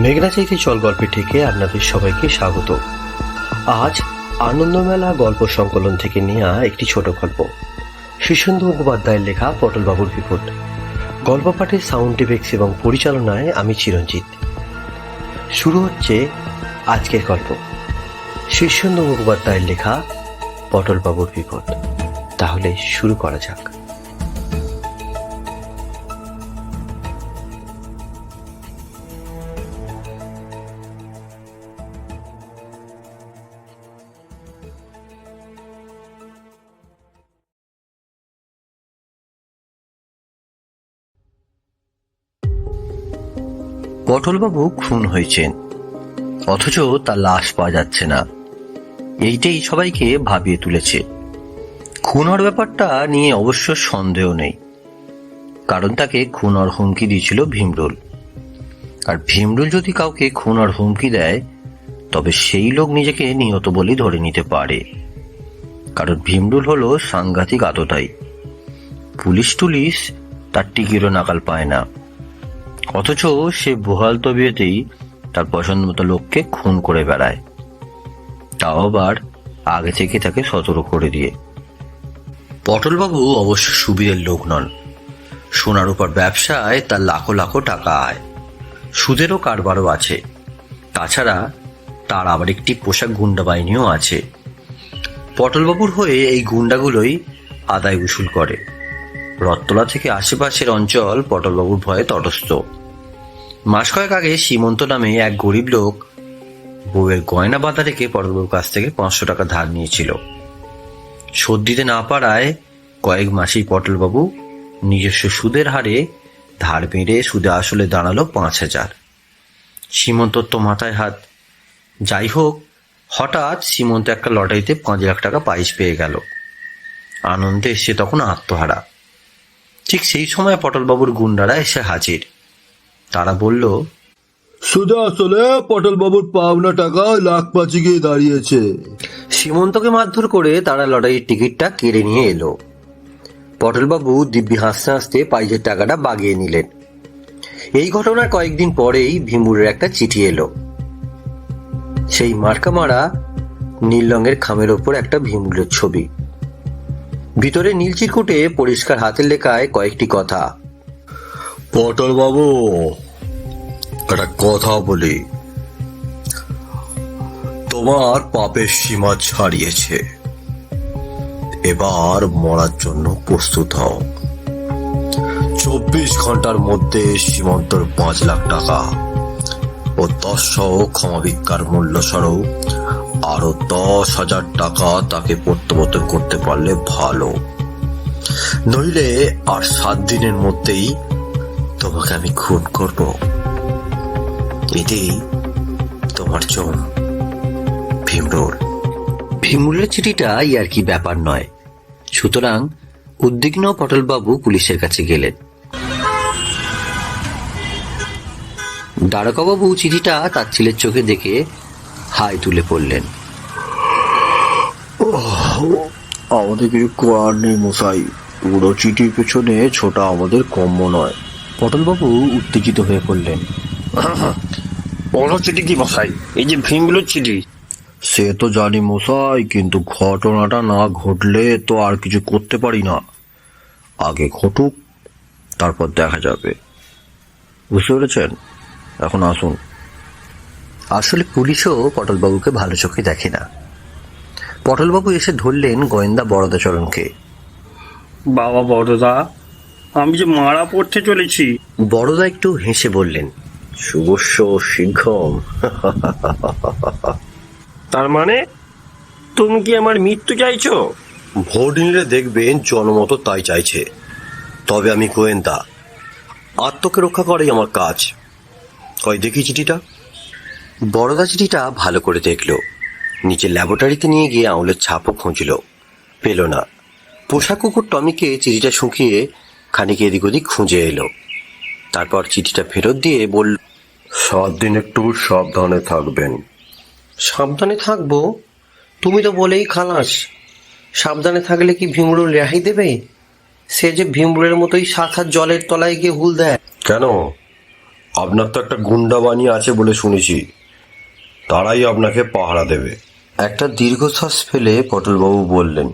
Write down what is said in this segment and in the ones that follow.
মেঘনা চাইতে চল গল্পে থেকে আপনাদের সবাইকে স্বাগত। আজ আনন্দমেলা গল্প সংকলন থেকে নেওয়া একটি ছোট গল্প, শীর্ষেন্দু মুখোপাধ্যায়ের লেখা পটলবাবুর বিপদ। গল্প পাঠে সাউন্ড এফেক্টস এবং পরিচালনায় আমি চিরঞ্জিত। শুরু হচ্ছে আজকের গল্প, শীর্ষেন্দু মুখোপাধ্যায়ের লেখা পটলবাবুর বিপদ। তাহলে শুরু করা যাক। পটলবাবু খুন হয়েছেন, অথচ তার লাশ পাওয়া যাচ্ছে না। এইটাই সবাইকে ভাবিয়ে তুলেছে। খুন হওয়ার ব্যাপারটা নিয়ে অবশ্য সন্দেহ নেই, কারণ তাকে খুন হওয়ার হুমকি দিয়েছিল ভীমরুল। আর ভীমরুল যদি কাউকে খুন হওয়ার হুমকি দেয়, তবে সেই লোক নিজেকে নিহত বলেই ধরে নিতে পারে, কারণ ভীমরুল হলো সাংঘাতিক আততায়ী। পুলিশ টুলিশ তার টিকিরও নাকাল পায় না, অথচ সে বহাল তবিয়তেই তার পছন্দ মতো লোককে খুন করে বেড়ায়, তাও আবার আগে থেকে তাকে সতর্ক করে দিয়ে। পটলবাবু অবশ্য সুবিধের লোক নন। সোনার উপর ব্যবসায় তার লাখো লাখো টাকা আয়, সুদেরও কারবারও আছে। তাছাড়া তার আবার একটি পোশাক গুন্ডা বাহিনীও আছে। পটলবাবুর হয়ে এই গুন্ডাগুলোই আদায় উসুল করে। রথতলা থেকে আশেপাশের অঞ্চল পটলবাবুর ভয়ে তটস্থ। মাস কয়েক আগে সীমন্ত নামে এক গরিব লোক বউয়ের গয়না বাঁধা রেখে পটলবাবুর কাছ থেকে 500 টাকা ধার নিয়েছিল। শোধ দিতে না পারায় কয়েক মাসেই পটলবাবু নিজস্ব সুদের হারে ধার মেরে সুদে আসলে দাঁড়ালো 5,000। সীমন্তর তো মাথায় হাত। যাই হোক, হঠাৎ সীমন্ত একটা লটারিতে 5 লাখ টাকা প্রাইজ পেয়ে গেল। আনন্দে সে তখন আত্মহারা। ঠিক সেই সময় পটলবাবুর গুন্ডারা এসে হাজির। তারা বলল, সুদে আসলে পটলবাবুর পাওনা টাকা লাখ পাঁচে গিয়ে দাঁড়িয়েছে। সীমন্তকে মারধর করে তারা লটারির টিকিটটা কেড়ে নিয়ে এলো। পটলবাবু দিব্যি হাসতে হাসতে প্রাইজের টাকাটা বাগিয়ে নিলেন। এই ঘটনার কয়েকদিন পরেই ভীমরুলের একটা চিঠি এলো। সেই মার্কা মারা নীল রঙের খামের ওপর একটা ভীমরুলের ছবি, ভিতরে নীল চিরকুটে পরিষ্কার হাতের লেখায় কয়েকটি কথা। পটলবাবু, একটা কথা বলি, তোমার পাপের সীমা ছাড়িয়েছে। এবার মরার জন্য প্রস্তুত হও। 24 ঘন্টার মধ্যে সীমন্তর 5 লাখ টাকা ও 10 ক্ষমা ভিক্ষার মূল্য স্বরূপ আরো 10,000 টাকা তাকে প্রত্যাবর্তন করতে পারলে ভালো, নইলে আর 7 দিনের মধ্যেই তোমাকে আমি খুন করব। এতেই তোমার জম, ভীমরুল। ভীমরুলের চিঠিটা আর কি ব্যাপার নয়, সুতরাং উদ্বিগ্ন পটলবাবু পুলিশের কাছে গেলেন। দ্বারকাবাবু চিঠিটা তার ছেলের চোখে দেখে হাই তুলে পড়লেন। আমাদের কিছু করার নেই মশাই, পুরো চিঠির পেছনে ছোটা আমাদের কম্য নয়। পটলবাবু উত্তেজিত হয়ে পড়লেন। বড় চিঠি কি মশাই? এই যে ভীমরুলের চিঠি। সে তো জানি মশাই, কিন্তু ঘটনাটা না ঘটলে তো আর কিছু করতে পারি না। আগে ঘটুক, তারপর দেখা যাবে। বুঝতে পেরেছেন? এখন আসুন। আসলে পুলিশও পটলবাবুকে ভালো চোখে দেখে না। পটলবাবু এসে ধরলেন গোয়েন্দা বরদাচরণকে। বাবা বড়দা, আমি যে মারা পড়তে চলেছি। বড়দা একটু হেসে বললেন, শুভস্য শীঘ্রম। তার মানে তুমি কি আমার মৃত্যু চাইছো? ভোট নিলে দেখবেন জনমত তাই চাইছে। তবে আমি গোয়েন্দা, আত্মকে রক্ষা করাই আমার কাজ। কই দেখি চিঠিটা। বড়দা চিঠিটা ভালো করে দেখলো। নিচে ল্যাবরেটরিতে নিয়ে গিয়ে আঙুলের ছাপও খুঁজল, পেল না। পোষা কুকুর টমিকে চিঠিটা শুকিয়ে খানিক এদিক ওদিক খুঁজে এলো। তারপর চিঠিটা ফেরত দিয়ে বলল, 7 দিন একটু সাবধানে থাকবেন। সাবধানে থাকবো? তুমি তো বলেই খালাস। সাবধানে থাকলে কি ভীমরুল রেহাই দেবে? সে যে ভীমরুলের মতোই 7 হাত জলের তলায় গিয়ে হুল দেয়। কেন? আপনার তো একটা গুন্ডা বাহিনী আছে বলে শুনেছি, তারাই আপনাকে পাহারা দেবে। একটা দীর্ঘশ্বাস ফেলে পটলবাবু বললেন,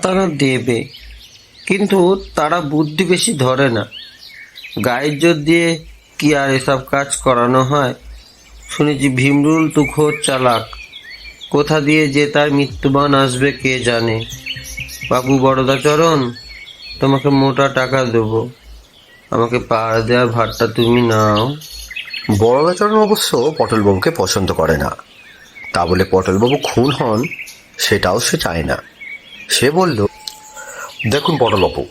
তারা দেবে, কিন্তু তারা বুদ্ধি বেশি ধরে না। গায়ের জোর দিয়ে কি আর এসব কাজ করানো হয়? শুনেছি ভীমরুল তুখোর চালাক, কোথা দিয়ে যে তার মৃত্যুবান আসবে কে জানে। বাবু বরদাচরণ, তোমাকে মোটা টাকা দেবো, আমাকে পাহাড় দেওয়ার ভারটা তুমি নাও। বড়দাচরণ অবশ্য পটলবাবুকে পছন্দ করে না, তা বলে পটলবাবু খুন হন সেটাও সে চায় না। সে বলল, দেখুন পটলবাবু,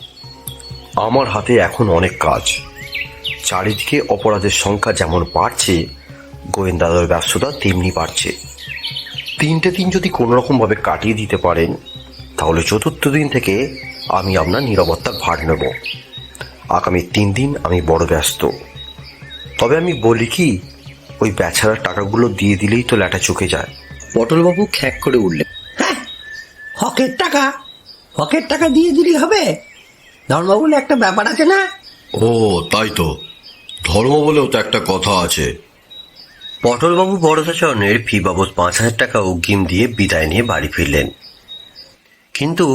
আমার হাতে এখন অনেক কাজ। চারিদিকে অপরাধের সংখ্যা যেমন বাড়ছে, গোয়েন্দাদের ব্যস্ততা তেমনি বাড়ছে। 3টে দিন যদি কোনো রকম ভাবে কাটিয়ে দিতে পারেন, তাহলে 4র্থ দিন থেকে আমি আপনার নিরাপত্তার ভার নেব। আগামী 3 দিন আমি বড় ব্যস্ত। তবে আমি বলি কি, ওই বেচারার টাকাগুলো দিয়ে দিলেই তো ল্যাটা চুকে যায়। পটলবাবু খ্যাক করে উঠলেন, হকের টাকা? হকের টাকা দিয়ে দিলি হবে? ধর্ম বলে একটা ব্যাপার আছে না? ও তাই তো, ধর্ম বলেও তো একটা কথা আছে। পটলবাবু বরদাচরণের ফি বাবদ 5,000 টাকা অগ্রিম দিয়ে বিদায় নিয়ে বাড়ি ফিরলেন। কিন্তু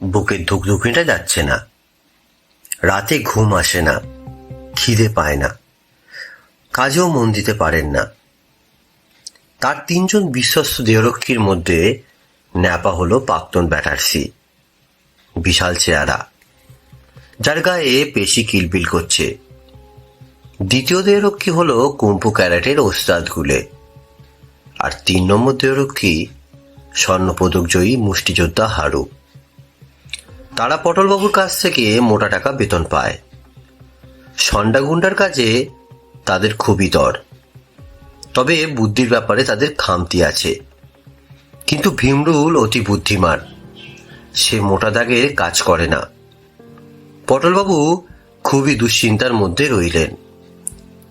বুকের ধুকধুকিটা যাচ্ছে না, রাতে ঘুম আসে না, খিদে পায় না, কাজেও মন দিতে পারেন না। তার 3 জন বিশ্বস্ত দেহরক্ষীর মধ্যে ন্যাপা হলো প্রাক্তন ব্যাটার্সি, বিশাল চেহারা, যার গায়ে পেশি কিলবিল করছে। দ্বিতীয় দেহরক্ষী হলো কুম্ফু ক্যারাটের ওস্তাদ গুলে। আর 3 নম্বর দেহরক্ষী স্বর্ণপদক জয়ী মুষ্টিযোদ্ধা হারু। তারা পটলবাবুর কাছ থেকে মোটা টাকা বেতন পায়। সন্ডা গুন্ডার কাজে তাদের খুবই দর, তবে বুদ্ধির ব্যাপারে তাদের খামতি আছে। কিন্তু ভীমরুল অতি বুদ্ধিমান, সে মোটা দাগের কাজ করে না। পটলবাবু খুবই দুশ্চিন্তার মধ্যে রইলেন।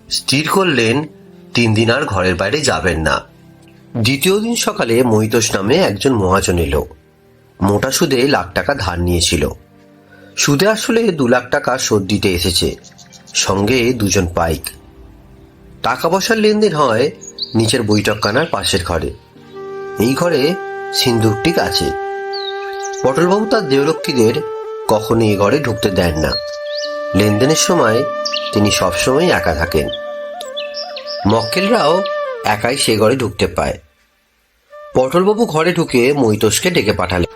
স্থির করলেন 3 দিন আর ঘরের বাইরে যাবেন না। দ্বিতীয় দিন সকালে মহিতোষ নামে একজন মহাজন এলো। মোটা সুদে লাখ টাকা ধার নিয়েছিল। সুদে আসলে 2 লাখ টাকা শোধ দিতে এসেছে, সঙ্গে 2 জন পাইক। টাকা পয়সার লেনদেন হয় নিচের বৈঠকখানার পাশের ঘরে। এই ঘরে সিন্দুকটিক আছে। পটলবাবু তার দেহরক্ষীদের কখনো এই ঘরে ঢুকতে দেন না। লেনদেনের সময় তিনি সবসময় একা থাকেন। মক্কেলরাও একাই সে ঘরে ঢুকতে পায়। পটলবাবু ঘরে ঢুকে মহিতোষকে ডেকে পাঠালেন,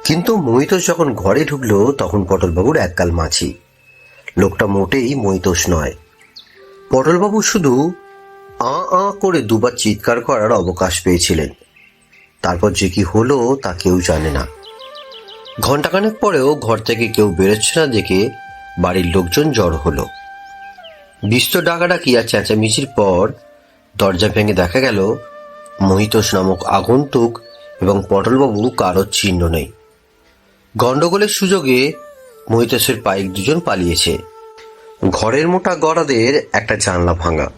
কিন্তু মহিতোষ যখন ঘরে ঢুকলো তখন পটলবাবুর একগাল মাছি। লোকটা মোটেই মহিতোষ নয়। পটলবাবু শুধু আ করে 2 বার চিৎকার করার অবকাশ পেয়েছিলেন। তারপর যে কি হলো তা কেউ জানে না। ঘণ্টাখানেক পরেও ঘর থেকে কেউ বেরোচ্ছে না দেখে বাড়ির লোকজন জড়ো হলো। বিস্তর ডাকাডাকি আর চেঁচামেচির পর দরজা ভেঙে দেখা গেল মহিতোষ নামক আগন্তুক এবং পটলবাবু কারোর চিহ্ন নেই। গন্ডগোলের সুযোগে মহিতোষের পাইক 2 জন পালিয়েছে। ঘরের মোটা গড়াদের একটা জানলা ভাঙা,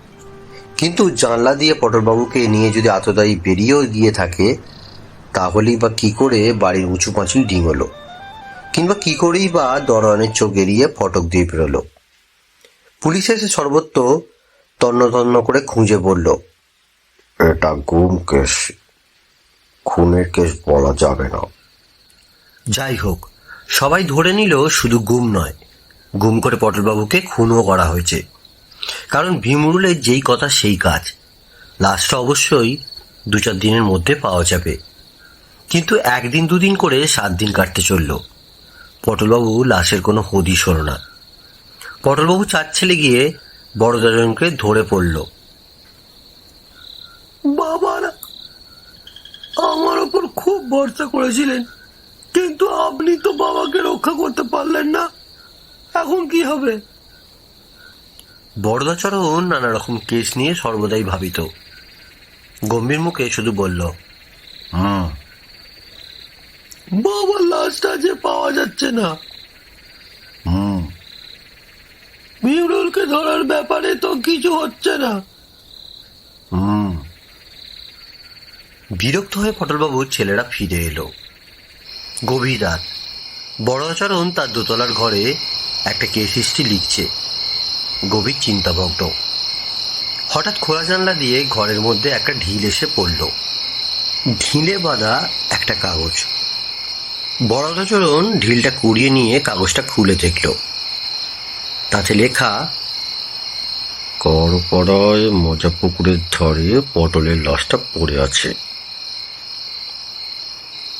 কিন্তু জানলা দিয়ে পটলবাবুকে নিয়ে যদি আততায়ী বেরিয়েও গিয়ে থাকে, তাহলেই বা কি করে বাড়ির উঁচু পাঁচিল ডিঙোলো, কিংবা কি করেই বা দরওয়ানের চোখ এড়িয়ে ফটক দিয়ে বেরোলো। পুলিশ এসে সর্বত্র তন্ন তন্ন করে খুঁজে বলল, এটা গুম কেস, খুনের কেস বলা যাবে না। যাই হোক, সবাই ধরে নিল শুধু গুম নয়, গুম করে পটলবাবুকে খুনও করা হয়েছে। কারণ ভীমরুলের যেই কথা সেই কাজ। লাশটা অবশ্যই 2-4 দিনের মধ্যে পাওয়া যাবে। কিন্তু 1 দিন 2 দিন করে 7 দিন কাটতে চলল। পটলবাবু লাশের কোনো হদিশ হল না। পটলবাবু 4 ছেলে গিয়ে বড়দাজনকে ধরে পড়ল। বাবারা আমার ওপর খুব ভরসা করেছিলেন, কিন্তু আপনি তো বাবাকে রক্ষা করতে পারলেন না, এখন কি হবে? বড়দাচরণ নানা রকম কেস নিয়ে সর্বদাই ভাবিত। গম্ভীর মুখে শুধু বলল, বাবার লাশটা যে পাওয়া যাচ্ছে না। ভীমরুলকে ধরার ব্যাপারে তো কিছু হচ্ছে না। বিরক্ত হয়ে পটলবাবুর ছেলেরা ফিরে এলো। গভীর রাত। বড়াচরণ তার দোতলার ঘরে একটা কেস হিস্ট্রি লিখছে, গভীর চিন্তাভগ্ন। হঠাৎ খোলা জানলা দিয়ে ঘরের মধ্যে একটা ঢিল এসে পড়ল। ঢিলে বাঁধা একটা কাগজ। বরদাচরণ ঢিলটা কুড়িয়ে নিয়ে কাগজটা খুলে দেখল। তাতে লেখা, করপাড়ায় মজা পুকুরের ধারে পটলের লাশটা পড়ে আছে,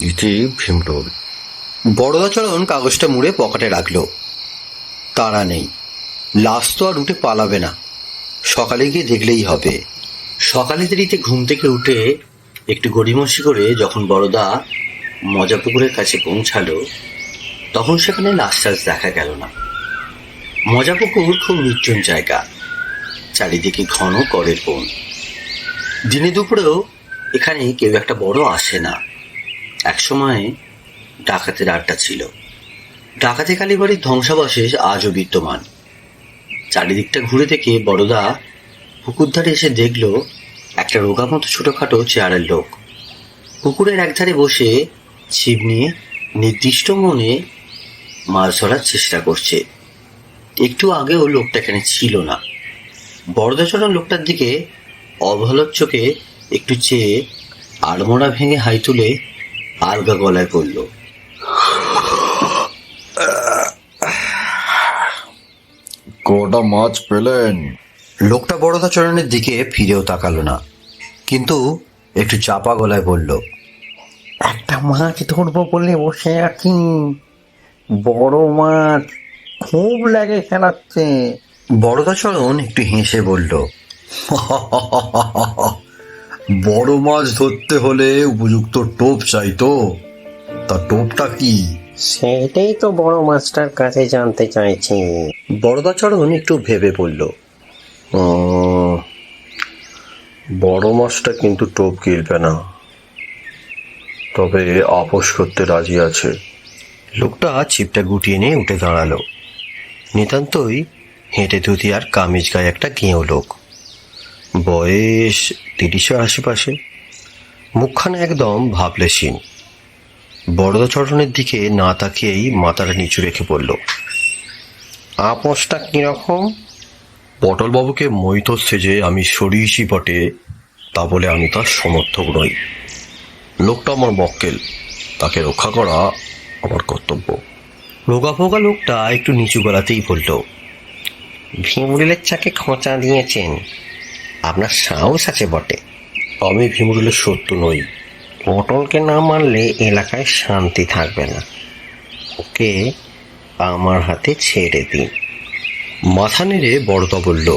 ইতি ভীমরুল। বরদাচরণ কাগজটা মুড়ে পকেটে রাখলো। তাড়া নেই, লাশ তো আর উঠে পালাবে না, সকালে গিয়ে দেখলেই হবে। সকালে দেরিতে ঘুম থেকে উঠে একটু গড়িমসি করে যখন বড়দা মজা পুকুরের কাছে পৌঁছালো, তখন সেখানে লাশ টাশ দেখা গেল না। মজা পুকুর খুব নির্জন জায়গা, চারিদিকে ঘন করের বন। দিনে দুপুরেও এখানে কেউ একটা বড় আসে না। একসময় ডাকাতের আড্ডা ছিল। ডাকাতি কালীবাড়ির ধ্বংসাবশেষ আজও বিদ্যমান। চারিদিকটা ঘুরে দেখে বড়দা পুকুর ধারে এসে দেখল একটা রোগা মতো ছোটখাটো চেহারার লোক পুকুরের একধারে বসে ছিপ নিয়ে নির্দিষ্ট মনে মাছ ধরার চেষ্টা করছে। একটু আগেও লোকটা এখানে ছিল না। বরদাচরণ লোকটার দিকে অবহেলার চোখে একটু চেয়ে আড়মোড়া ভেঙে হাই তুলে আলগা গলায় পড়ল, কটা মাছ পেলেন? লোকটা বরদাচরণের দিকে ফিরেও তাকালো না, কিন্তু একটু চাপা গলায় বলল, একটা মাছ ধরবো বলে বসে আছি, বড় মাছ খুব লাগে খেলাচ্ছে। বরদাচরণ একটু হেসে বলল, বড় মাছ ধরতে হলে উপযুক্ত টোপ চাই তো, তা টোপটা কি? সেটাই তো বড় মাছটার কাছে জানতে চাইছি। বরদাচরণ একটু ভেবে বলল, বড় মাছটা কিন্তু টোপ গিলবে না, তবে আপোষ করতে রাজি আছে। লোকটা ছিপটা গুটিয়ে নিয়ে উঠে দাঁড়ালো। নিতান্তই হেঁটে ধুতি আর কামিজ গায়ে একটা গেঁয়ো লোক, বয়স 30-এর আশেপাশে, মুখখানা একদম ভাবলেশীন। বরদাচরণের দিকে না তাকিয়েই মাথাটা নিচু রেখে বলল, আপোষটা কিরকম? পটলবাবুকে মৈত সেজে আমি সরিয়েছি বটে, তা বলে আমি তার সমর্থক নই। লোকটা আমার মক্কেল, তাকে রক্ষা করা আমার কর্তব্য। রোগা ফোগা লোকটা একটু নিচু গলাতেই বলল, ভীমরুলের চাকে খোঁচা দিয়েছেন, আপনার সাহস আছে বটে। আমি ভীমরুলের শত্রু নই। পটলকে না মারলে এলাকায় শান্তি থাকবে না, ওকে আমার হাতে ছেড়ে দিন। মাথা নেড়ে বড়দা বলল,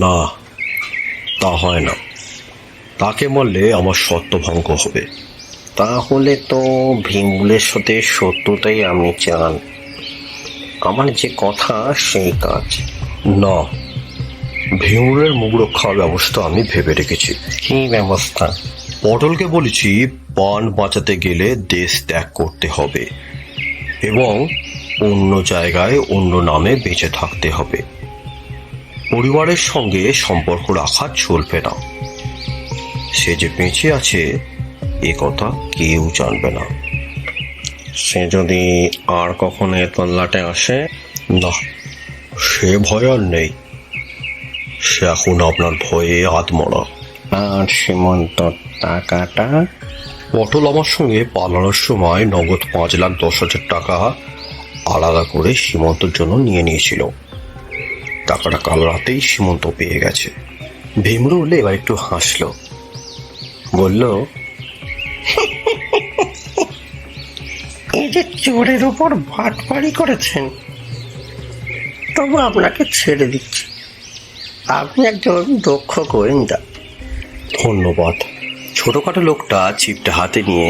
না, তা হয় না, তাকে মারলে আমার শর্ত ভঙ্গ হবে। তাহলে তো ভীমরুলের সাথে শত্রুতাই আপনি চান? আমার যে কথা সেই কাজ। না, ভীমরুলের মুখ রক্ষার ব্যবস্থা আমি ভেবে রেখেছি। কি ব্যবস্থা? পটলকে বলেছি প্রাণ বাঁচাতে গেলে দেশ ত্যাগ করতে হবে এবং অন্য জায়গায় অন্য নামে বেঁচে থাকতে হবে। পরিবারের সঙ্গে সম্পর্ক রাখা চলবে না। সে যে বেঁচে আছে এ কথা কেউ জানবে না। সে যদি আর কখনো এ তল্লাটে আসে? না, সে ভয় আর নেই। সে এখন আপনার ভয়ে আত্মরা। আর সীমন্ত টাকাটা? পটল আমার সঙ্গে পালানোর সময় নগদ 5,10,000 টাকা আলাদা করে সীমন্তর জন্য নিয়ে নিয়েছিল। টাকাটা কাল রাতেই সীমন্ত পেয়ে গেছে। ভীমরুল এবার একটু হাসলো, বলল, এই যে চোরের উপর বাটপাড়ি করেছেন, তবু আপনাকে ছেড়ে দিচ্ছি। আপনি একজন দক্ষ গোয়েন্দা। ধন্যবাদ। ছোটখাটো লোকটা ছিপটা হাতে নিয়ে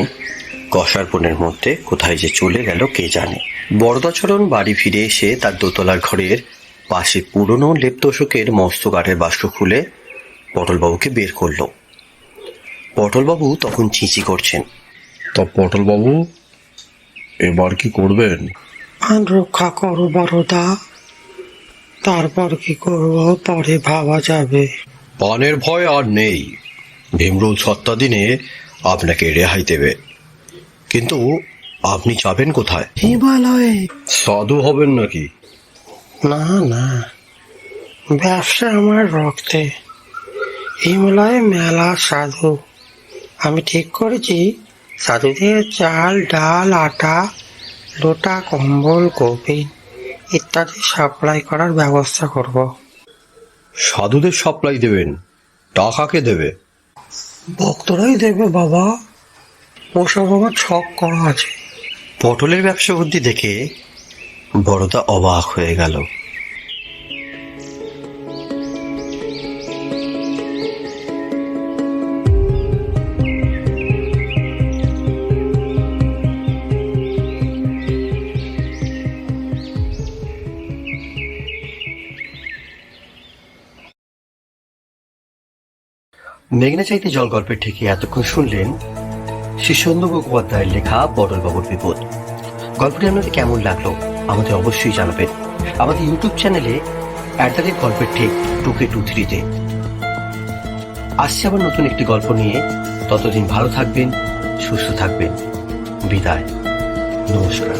কষার বনের মধ্যে কোথায় যে চলে গেল কে জানে। বরদাচরণ বাড়ি ফিরে এসে তার দোতলার ঘরের পাশে পুরনো লেপ্তশোকের মস্ত কাঠের বাক্স খুলে পটলবাবুকে বের করলো। পটলবাবু তখন চিঁচি করছেন। তা পটলবাবু, এবার কি করবেন? প্রাণ রক্ষা করো বড়দা, তারপর কি করব পরে ভাবা যাবে। পানের ভয় আর নেই। ভীমরুল সত্তা দিনে আপনাকে রেহাই দেবে, কিন্তু আপনি যাবেন কোথায়? হিমালয়ে। সাধু হবেন নাকি? না না, ব্যবসা আমার রক্তে। হিমালয়ে মেলা সাধু। আমি ঠিক করেছি সাধুদের চাল ডাল আটা লোটা কম্বল কফিন ইত্যাদি সাপ্লাই করার ব্যবস্থা করব। সাধুদের সাপ্লাই দেবেন? টাকা কে দেবে? ভক্তরাই দেবে বাবা, ওসব আমার ছক করা আছে। পটলের ব্যবসা বুদ্ধি দেখে বড়দা অবাক হয়ে গেল। মেঘনা চাইতে জল গল্পের থেকে এতক্ষণ শুনলেন শীর্ষেন্দু মুখোপাধ্যায়ের লেখা পটলবাবুর বিপদ। গল্পটি আপনাদের কেমন লাগলো আমাদের অবশ্যই জানাবেন। আমাদের ইউটিউব চ্যানেলে গল্পের ঠিক 2K23-তে আসছে আবার নতুন একটি গল্প নিয়ে। ততদিন ভালো থাকবেন, সুস্থ থাকবেন। বিদায়, নমস্কার।